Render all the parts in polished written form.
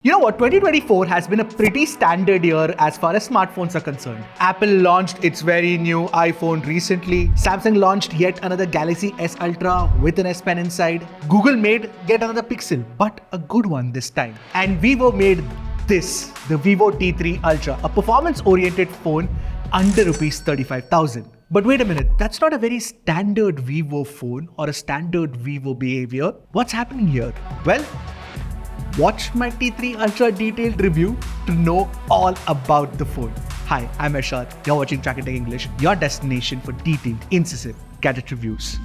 You know what, 2024 has been a pretty standard year as far as smartphones are concerned. Apple launched its very new iPhone recently. Samsung launched yet another Galaxy S Ultra with an S Pen inside. Google made yet another Pixel, but a good one this time. And Vivo made this, the Vivo T3 Ultra, a performance-oriented phone under Rs 35,000. But wait a minute, that's not a very standard Vivo phone or a standard Vivo behavior. What's happening here? Well, watch my T3 Ultra detailed review to know all about the phone. Hi, I'm Ashad. You're watching Trakin English, your destination for detailed, incisive gadget reviews.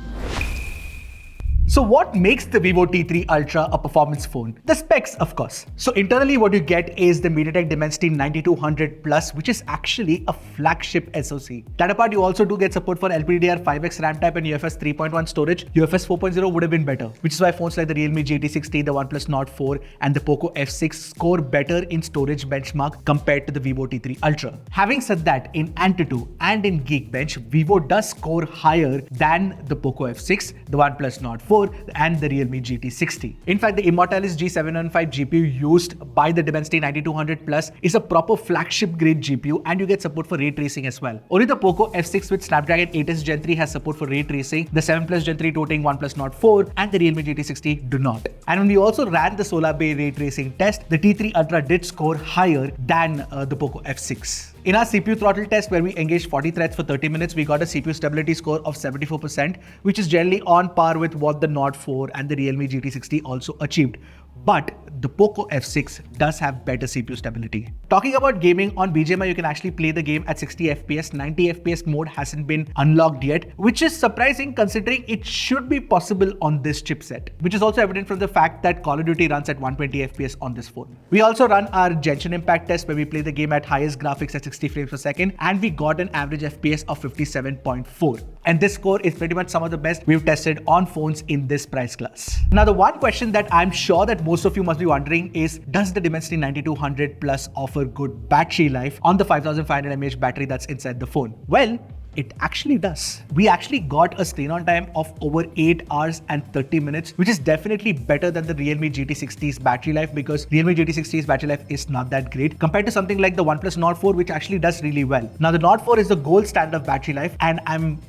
So what makes the Vivo T3 Ultra a performance phone? The specs, of course. So internally what you get is the MediaTek Dimensity 9200 Plus, which is actually a flagship SoC. That apart, you also do get support for LPDDR5X RAM type and UFS 3.1 storage. UFS 4.0 would have been better, which is why phones like the Realme GT60, the OnePlus Nord 4 and the Poco F6 score better in storage benchmark compared to the Vivo T3 Ultra. Having said that, in Antutu and in Geekbench, Vivo does score higher than the Poco F6, the OnePlus Nord 4 and the Realme GT60. In fact, the Immortalis G715 GPU used by the Dimensity 9200 Plus is a proper flagship grade GPU and you get support for ray tracing as well. Only the Poco F6 with Snapdragon 8s Gen 3 has support for ray tracing, the 7 Plus Gen 3 toting OnePlus Nord 4 and the Realme GT60 do not. And when we also ran the Solar Bay ray tracing test, the T3 Ultra did score higher than the Poco F6. In our CPU throttle test, where we engaged 40 threads for 30 minutes, we got a CPU stability score of 74%, which is generally on par with what the Nord 4 and the Realme GT60 also achieved. But the Poco F6 does have better CPU stability. Talking about gaming, on BGMI you can actually play the game at 60 FPS. 90 FPS mode hasn't been unlocked yet, which is surprising considering it should be possible on this chipset, which is also evident from the fact that Call of Duty runs at 120 FPS on this phone. We also run our Genshin Impact test where we play the game at highest graphics at 60 frames per second and we got an average FPS of 57.4. And this score is pretty much some of the best we've tested on phones in this price class. Now, the one question that I'm sure that most of you must be wondering is, does the Dimensity 9200 Plus offer good battery life on the 5500 mAh battery that's inside the phone? Well, it actually does. We actually got a screen on time of over 8 hours and 30 minutes, which is definitely better than the Realme GT60's battery life because Realme GT60's battery life is not that great compared to something like the OnePlus Nord 4, which actually does really well. Now, the Nord 4 is the gold standard of battery life and I'm,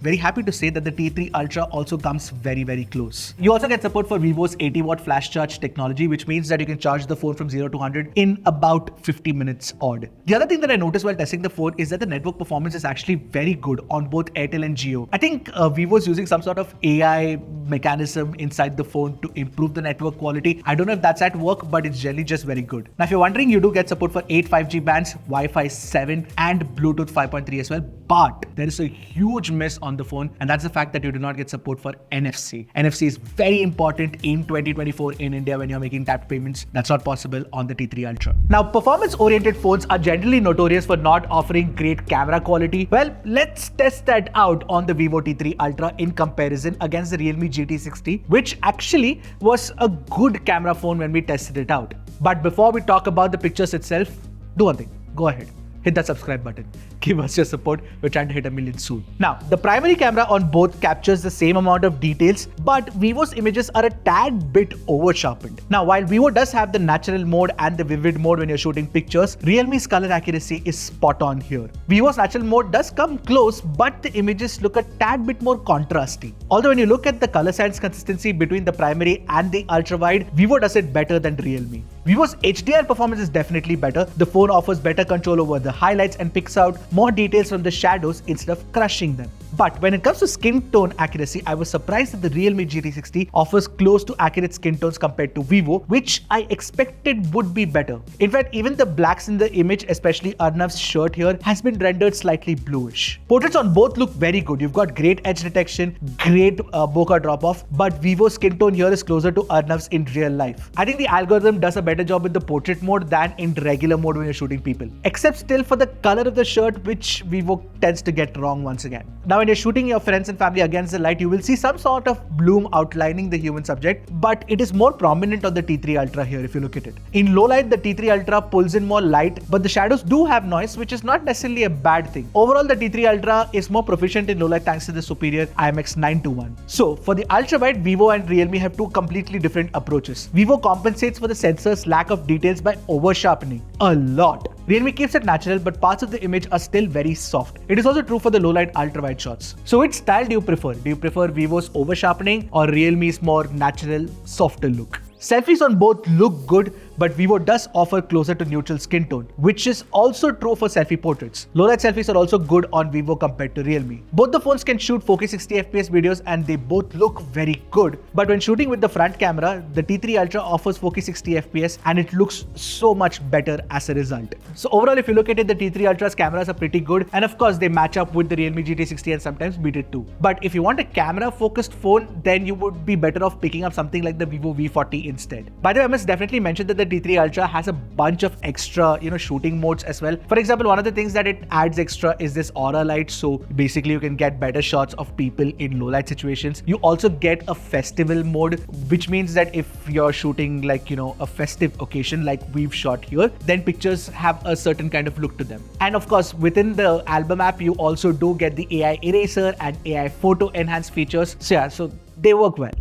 very happy to say that the T3 Ultra also comes very, very close. You also get support for Vivo's 80-watt flash charge technology, which means that you can charge the phone from 0 to 100 in about 50 minutes odd. The other thing that I noticed while testing the phone is that the network performance is actually very good on both Airtel and Jio. I think Vivo's using some sort of AI mechanism inside the phone to improve the network quality. I don't know if that's at work, but it's generally just very good. Now, if you're wondering, you do get support for 8 5G bands, Wi-Fi 7 and Bluetooth 5.3 as well. But there is a huge miss on the phone and that's the fact that you do not get support for NFC. NFC is very important in 2024 in India when you're making tapped payments. That's not possible on the T3 Ultra. Now, performance-oriented phones are generally notorious for not offering great camera quality. Well, let's test that out on the Vivo T3 Ultra in comparison against the Realme GT60, which actually was a good camera phone when we tested it out. But before we talk about the pictures itself, do one thing, go ahead. Hit that subscribe button. Give us your support. We're trying to hit 1 million soon. Now, the primary camera on both captures the same amount of details, but Vivo's images are a tad bit over sharpened. Now, while Vivo does have the natural mode and the vivid mode when you're shooting pictures, Realme's color accuracy is spot on here. Vivo's natural mode does come close, but the images look a tad bit more contrasty. Although when you look at the color science consistency between the primary and the ultra wide, Vivo does it better than Realme. Vivo's HDR performance is definitely better. The phone offers better control over the highlights and picks out more details from the shadows instead of crushing them. But when it comes to skin tone accuracy, I was surprised that the Realme GT60 offers close to accurate skin tones compared to Vivo, which I expected would be better. In fact, even the blacks in the image, especially Arnav's shirt here, has been rendered slightly bluish. Portraits on both look very good. You've got great edge detection, great bokeh drop-off, but Vivo's skin tone here is closer to Arnav's in real life. I think the algorithm does a better job with the portrait mode than in regular mode when you're shooting people. Except still for the color of the shirt, which Vivo tends to get wrong once again. Now, when when you're shooting your friends and family against the light, you will see some sort of bloom outlining the human subject, but it is more prominent on the T3 Ultra here if you look at it. In low light, the T3 Ultra pulls in more light, but the shadows do have noise, which is not necessarily a bad thing. Overall, the T3 Ultra is more proficient in low light thanks to the superior IMX 921. So for the ultra wide, Vivo and Realme have two completely different approaches. Vivo compensates for the sensor's lack of details by over sharpening a lot. Realme keeps it natural, but parts of the image are still very soft. It is also true for the low light ultra wide shots. So which style do you prefer? Do you prefer Vivo's over sharpening or Realme's more natural, softer look? Selfies on both look good, but Vivo does offer closer to neutral skin tone, which is also true for selfie portraits. Low light selfies are also good on Vivo compared to Realme. Both the phones can shoot 4K 60fps videos and they both look very good, but when shooting with the front camera, the T3 Ultra offers 4K 60fps and it looks so much better as a result. So overall, if you look at it, the T3 Ultra's cameras are pretty good, and of course they match up with the Realme GT60 and sometimes beat it too. But if you want a camera focused phone, then you would be better off picking up something like the Vivo V40 instead. By the way, I must definitely mention that the T3 Ultra has a bunch of extra, shooting modes as well. For example, one of the things that it adds extra is this aura light. So basically you can get better shots of people in low light situations. You also get a festival mode, which means that if you're shooting like, a festive occasion like we've shot here, then pictures have a certain kind of look to them. And of course, within the album app, you also do get the AI eraser and AI photo enhance features. So yeah, so they work well.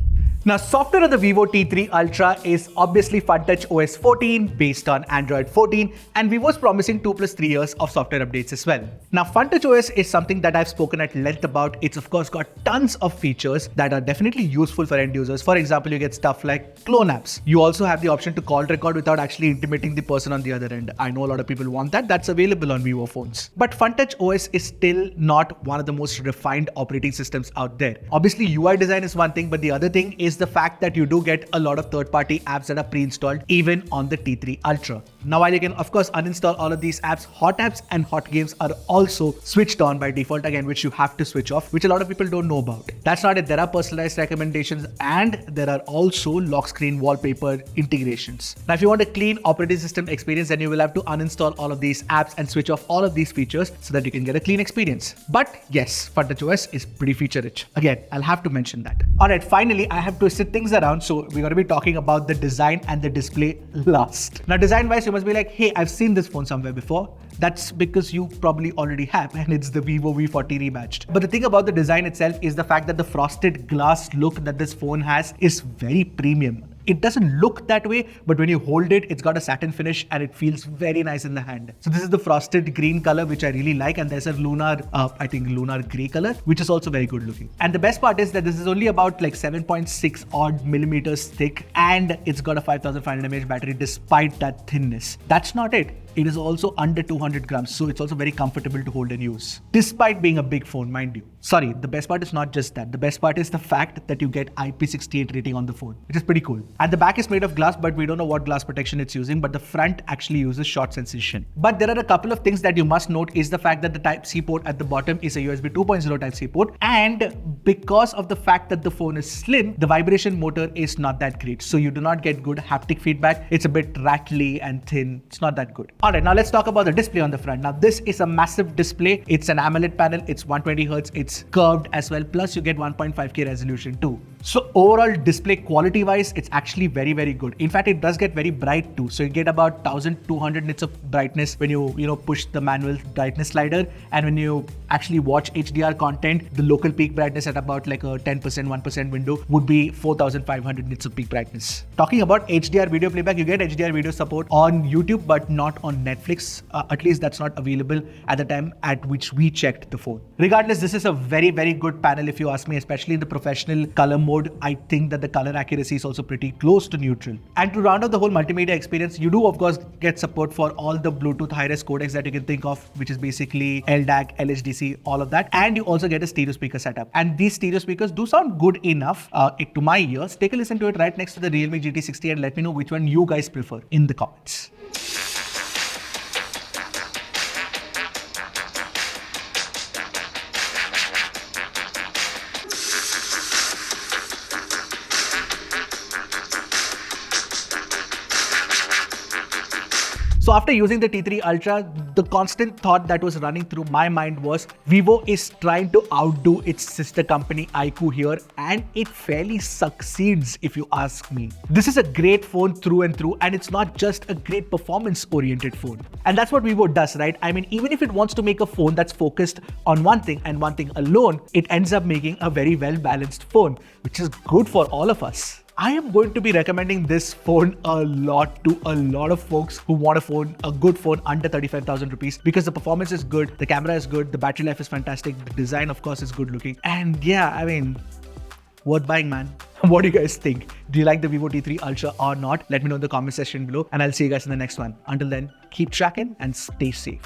Now, software of the Vivo T3 Ultra is obviously FunTouch OS 14 based on Android 14, and Vivo's promising 2+3 years of software updates as well. Now, FunTouch OS is something that I've spoken at length about. It's of course got tons of features that are definitely useful for end users. For example, you get stuff like clone apps. You also have the option to call record without actually intimating the person on the other end. I know a lot of people want that. That's available on Vivo phones. But FunTouch OS is still not one of the most refined operating systems out there. Obviously, UI design is one thing, but the other thing is the fact that you do get a lot of third-party apps that are pre-installed even on the T3 Ultra. Now, while you can of course uninstall all of these apps, hot apps and hot games are also switched on by default again, which you have to switch off, which a lot of people don't know about. That's not it. There are personalized recommendations and there are also lock screen wallpaper integrations. Now, if you want a clean operating system experience, then you will have to uninstall all of these apps and switch off all of these features so that you can get a clean experience. But yes, FunTouch OS is pretty feature rich. Again, I'll have to mention that. Alright, finally, I have twisted things around, so we're going to be talking about the design and the display last. Now, design wise, you must be like, hey, I've seen this phone somewhere before. That's because you probably already have, and it's the Vivo V40 rematched. But the thing about the design itself is the fact that the frosted glass look that this phone has is very premium. It doesn't look that way, but when you hold it, it's got a satin finish and it feels very nice in the hand. So this is the frosted green color, which I really like. And there's a lunar gray color, which is also very good looking. And the best part is that this is only about like 7.6 odd millimeters thick, and it's got a 5500 mAh battery despite that thinness. That's not it. It is also under 200 grams, so it's also very comfortable to hold and use, despite being a big phone, mind you. Sorry, the best part is not just that. The best part is the fact that you get IP68 rating on the phone, which is pretty cool. And the back is made of glass, but we don't know what glass protection it's using, but the front actually uses short sensation. But there are a couple of things that you must note is the fact that the Type-C port at the bottom is a USB 2.0 Type-C port, and because of the fact that the phone is slim, the vibration motor is not that great. So you do not get good haptic feedback. It's a bit rattly and thin. It's not that good. Alright, now let's talk about the display on the front. Now this is a massive display. It's an AMOLED panel. It's 120Hz. It's curved as well. Plus you get 1.5K resolution too. So overall display quality wise, it's actually very, very good. In fact, it does get very bright too. So you get about 1200 nits of brightness when you push the manual brightness slider. And when you actually watch HDR content, the local peak brightness at about like a 10%, 1% window would be 4500 nits of peak brightness. Talking about HDR video playback, you get HDR video support on YouTube, but not on Netflix. At least that's not available at the time at which we checked the phone. Regardless, this is a very, very good panel if you ask me, especially in the professional color mode. I think that the color accuracy is also pretty close to neutral. And to round out the whole multimedia experience, you do of course get support for all the Bluetooth high-res codecs that you can think of, which is basically LDAC, LHDC, all of that. And you also get a stereo speaker setup. And these stereo speakers do sound good enough to my ears. Take a listen to it right next to the Realme GT60 and let me know which one you guys prefer in the comments. So after using the T3 Ultra, the constant thought that was running through my mind was Vivo is trying to outdo its sister company iQOO here, and it fairly succeeds if you ask me. This is a great phone through and through, and it's not just a great performance oriented phone. And that's what Vivo does, right? I mean, even if it wants to make a phone that's focused on one thing and one thing alone, it ends up making a very well balanced phone, which is good for all of us. I am going to be recommending this phone a lot to a lot of folks who want a good phone under 35,000 rupees, because the performance is good, the camera is good, the battery life is fantastic, the design of course is good looking, and yeah, I mean, worth buying, man. What do you guys think? Do you like the Vivo T3 Ultra or not? Let me know in the comment section below, and I'll see you guys in the next one. Until then, keep tracking and stay safe.